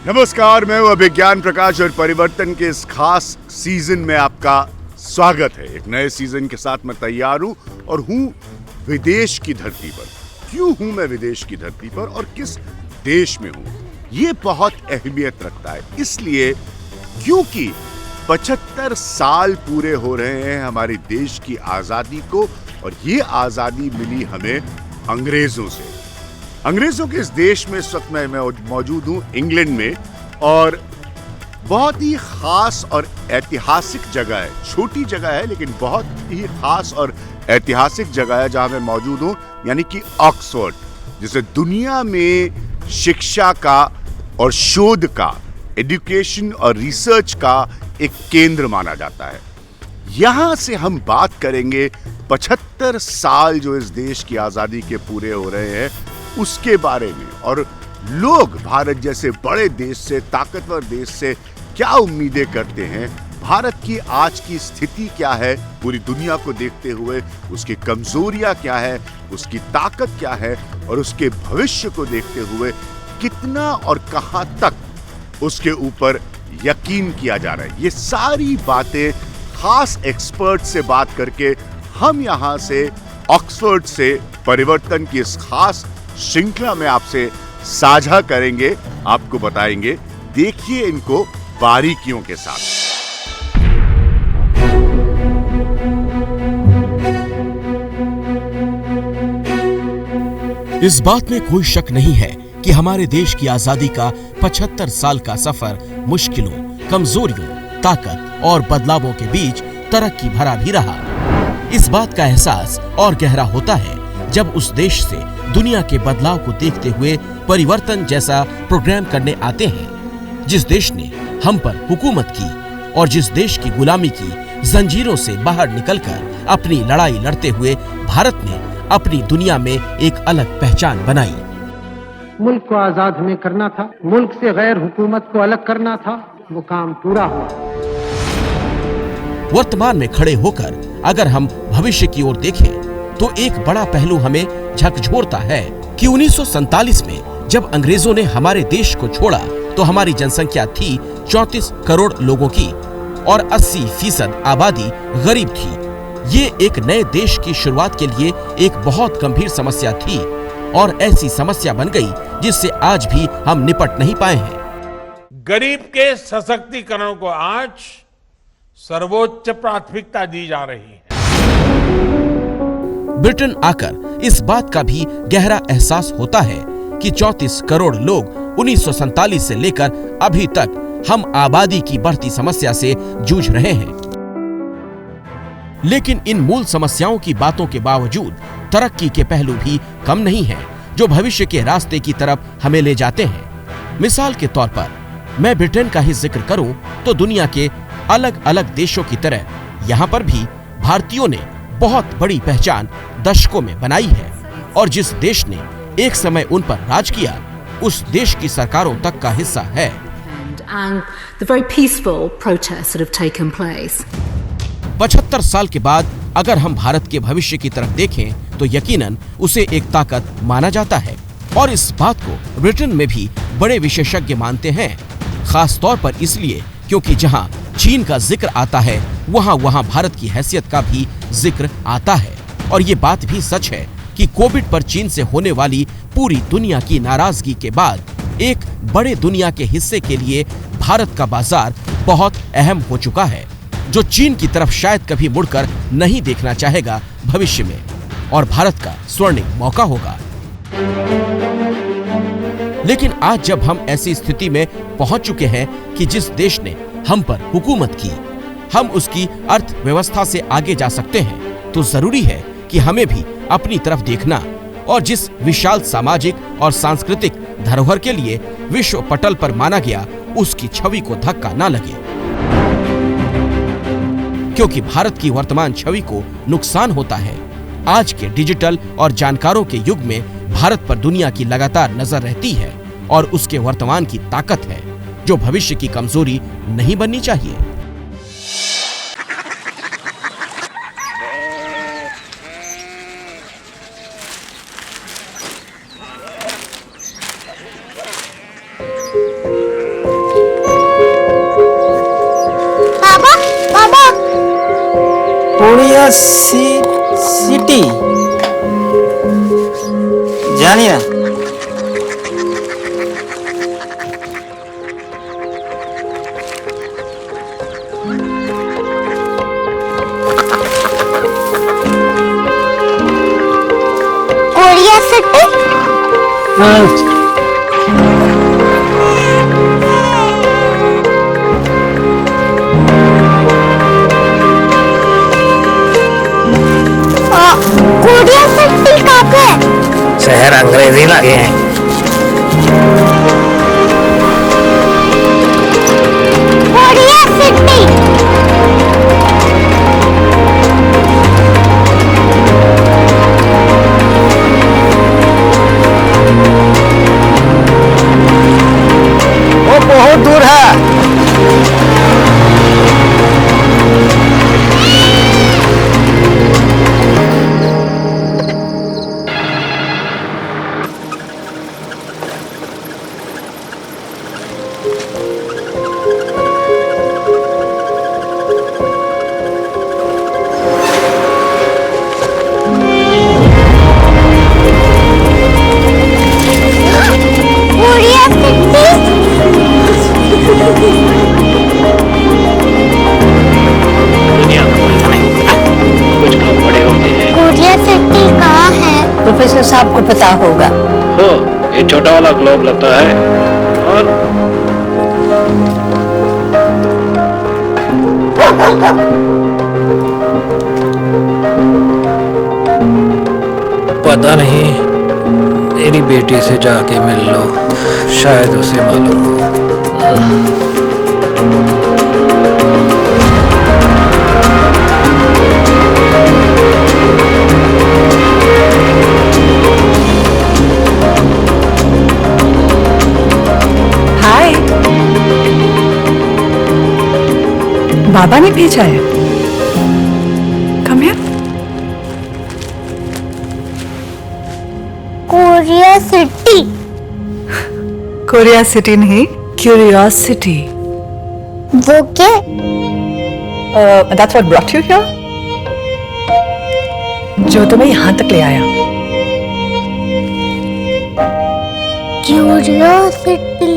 नमस्कार, मैं हूं अभिज्ञान प्रकाश और परिवर्तन के इस खास सीजन में आपका स्वागत है। एक नए सीजन के साथ मैं तैयार हूं और हूं विदेश की धरती पर। क्यों हूं मैं विदेश की धरती पर और किस देश में हूं, ये बहुत अहमियत रखता है। इसलिए क्योंकि 75 साल पूरे हो रहे हैं हमारे देश की आजादी को, और ये आजादी मिली हमें अंग्रेजों से। अंग्रेजों के इस देश में इस वक्त मैं मौजूद हूं इंग्लैंड में, और बहुत ही खास और ऐतिहासिक जगह है। छोटी जगह है लेकिन बहुत ही खास और ऐतिहासिक जगह है जहां मैं मौजूद हूं, यानी कि ऑक्सफोर्ड, जिसे दुनिया में शिक्षा का और शोध का, एजुकेशन और रिसर्च का एक केंद्र माना जाता है। यहां से हम बात करेंगे 75 साल जो इस देश की आजादी के पूरे हो रहे हैं उसके बारे में, और लोग भारत जैसे बड़े देश से, ताकतवर देश से क्या उम्मीदें करते हैं, भारत की आज की स्थिति क्या है पूरी दुनिया को देखते हुए, उसकी कमजोरियां क्या है, उसकी ताकत क्या है, और उसके भविष्य को देखते हुए कितना और कहां तक उसके ऊपर यकीन किया जा रहा है। ये सारी बातें खास एक्सपर्ट से बात करके हम यहां से ऑक्सफोर्ड से परिवर्तन की इस खास श्रृंखला में आपसे साझा करेंगे, आपको बताएंगे। देखिए इनको बारीकियों के साथ। इस बात में कोई शक नहीं है कि हमारे देश की आजादी का 75 साल का सफर मुश्किलों, कमजोरियों, ताकत और बदलावों के बीच तरक्की भरा भी रहा। इस बात का एहसास और गहरा होता है जब उस देश से दुनिया के बदलाव को देखते हुए परिवर्तन जैसा प्रोग्राम करने आते हैं। जिस देश ने हम पर हुकूमत की और जिस देश की गुलामी की जंजीरों से बाहर निकलकर अपनी लड़ाई लड़ते हुए भारत ने अपनी दुनिया में एक अलग पहचान बनाई। मुल्क को आजाद हमें करना था, मुल्क से गैर हुकूमत को अलग करना था, वो काम पूरा हुआ। वर्तमान में खड़े होकर अगर हम भविष्य की ओर देखें तो एक बड़ा पहलू हमें झकझोरता है कि 1947 में जब अंग्रेजों ने हमारे देश को छोड़ा तो हमारी जनसंख्या थी 34 करोड़ लोगों की और 80% आबादी गरीब थी। ये एक नए देश की शुरुआत के लिए एक बहुत गंभीर समस्या थी और ऐसी समस्या बन गई जिससे आज भी हम निपट नहीं पाए हैं। गरीब के सशक्तिकरण को आज सर्वोच्च प्राथमिकता दी जा रही है। ब्रिटेन आकर इस बात का भी गहरा एहसास होता है कि 34 करोड़ लोग 1947 से लेकर अभी तक हम आबादी की बढ़ती समस्या से जूझ रहे हैं। लेकिन इन मूल समस्याओं की बातों के बावजूद तरक्की के पहलू भी कम नहीं हैं, जो भविष्य के रास्ते की तरफ हमें ले जाते हैं। मिसाल के तौर पर मैं ब्रिटेन का ही जिक्र करूं तो दुनिया के अलग अलग देशों की तरह यहाँ पर भी भारतीयों ने बहुत बड़ी पहचान दशकों में बनाई है, और जिस देश ने एक समय उन पर राज किया उस देश की सरकारों तक का हिस्सा है। And the very peaceful protests that have taken place. 75 साल के बाद अगर हम भारत के भविष्य की तरफ देखें तो यकीनन उसे एक ताकत माना जाता है, और इस बात को ब्रिटेन में भी बड़े विशेषज्ञ मानते हैं। खास तौर पर इसलिए क्योंकि जहां चीन का जिक्र आता है वहां भारत की हैसियत का भी जिक्र आता है। और ये बात भी सच है कि कोविड पर चीन से होने वाली पूरी दुनिया की नाराजगी के बाद एक बड़े दुनिया के हिस्से के लिए भारत का बाजार बहुत अहम हो चुका है, जो चीन की तरफ शायद कभी मुड़कर नहीं देखना चाहेगा भविष्य में, और भारत का स्वर्णिम मौका होगा। लेकिन आज जब हम ऐसी स्थिति में पहुंच चुके हैं कि जिस देश ने हम पर हुकूमत की, हम उसकी अर्थव्यवस्था से आगे जा सकते हैं, तो जरूरी है कि हमें भी अपनी तरफ देखना और जिस विशाल सामाजिक और सांस्कृतिक धरोहर के लिए विश्व पटल पर माना गया उसकी छवि को धक्का ना लगे, क्योंकि भारत की वर्तमान छवि को नुकसान होता है। आज के डिजिटल और जानकारों के युग में भारत पर दुनिया की लगातार नजर रहती है और उसके वर्तमान की ताकत है, जो भविष्य की कमजोरी नहीं बननी चाहिए। सिटी जानी ना। Korea city. कोरिया सिटी कहाँ पे है? शहर अंग्रेजी लगे हैं। Korea city. वो बहुत दूर है। Korea city. कुछ काम बड़े होते हैं। कोरिया सिटी कहाँ है? प्रोफेसर साहब को पता होगा। हो, ये छोटा वाला ग्लोब लगता है और पता नहीं, मेरी बेटी से जाके मिल लो, शायद उसे मालूम हो। हाय, बाबा ने भेजा है। Come here. Korea city. Korea city नहीं, क्यूरियोसिटी। वो क्या? That's what brought you here? जो तुम्हें यहाँ तक ले आया। क्यूरियोसिटी।